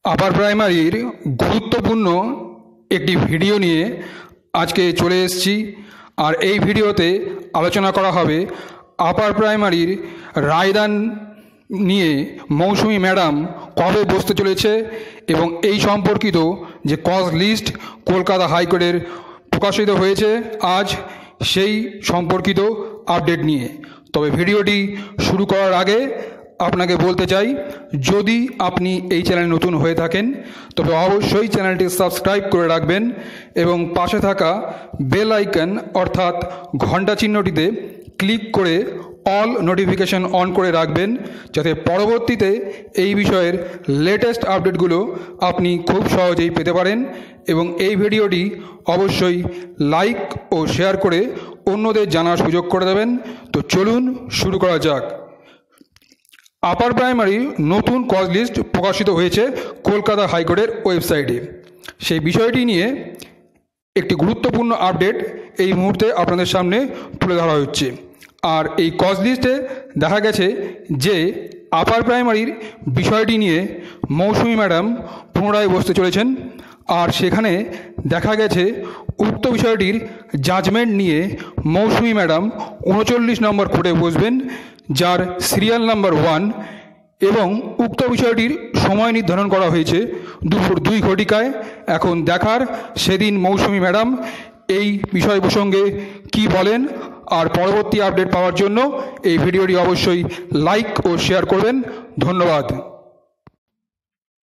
আপার প্রাইমারির গুরুত্বপূর্ণ একটি ভিডিও নিয়ে আজকে চলে এসেছি। আর এই ভিডিওতে আলোচনা করা হবে আপার প্রাইমারির রায়দান নিয়ে মৌসুমি ম্যাডাম কবে বসতে চলেছে এবং এই সম্পর্কিত যে কজ লিস্ট কলকাতা হাইকোর্টের প্রকাশিত হয়েছে আজ, সেই সম্পর্কিত আপডেট নিয়ে। তবে ভিডিওটি শুরু করার আগে আপনাকে বলতে চাই, যদি আপনি এই চ্যানেলে নতুন হয়ে থাকেন তবে অবশ্যই চ্যানেলটি সাবস্ক্রাইব করে রাখবেন এবং পাশে থাকা বেল আইকন অর্থাৎ ঘন্টা চিহ্নটিতে ক্লিক করে অল নোটিফিকেশন অন করে রাখবেন, যাতে পরবর্তীতে এই বিষয়ের লেটেস্ট আপডেটগুলো আপনি খুব সহজেই পেতে পারেন। এবং এই ভিডিওটি অবশ্যই লাইক ও শেয়ার করে অন্যদের জানার সুযোগ করে দেবেন। তো চলুন শুরু করা যাক। আপার প্রাইমারির নতুন কজ লিস্ট প্রকাশিত হয়েছে কলকাতা হাইকোর্টের ওয়েবসাইটে। সেই বিষয়টি নিয়ে একটি গুরুত্বপূর্ণ আপডেট এই মুহূর্তে আপনাদের সামনে তুলে ধরা হচ্ছে। আর এই কজ লিস্টে দেখা গেছে যে আপার প্রাইমারির বিষয়টি নিয়ে মৌসুমি ম্যাডাম পুনরায় বসতে চলেছেন। আর সেখানে দেখা গেছে উক্ত বিষয়টির জাজমেন্ট নিয়ে মৌসুমি ম্যাডাম 39 নম্বর কোর্টে বসবেন, যার সিরিয়াল নাম্বার 1, এবং উক্ত বিষয়টির সময় নির্ধারণ করা হয়েছে দুপুর 2 ঘটিকায়। এখন দেখার সেদিন মৌসুমি ম্যাডাম এই বিষয় প্রসঙ্গে কি বলেন। আর পরবর্তী আপডেট পাওয়ার জন্য এই ভিডিওটি অবশ্যই লাইক ও শেয়ার করবেন। ধন্যবাদ।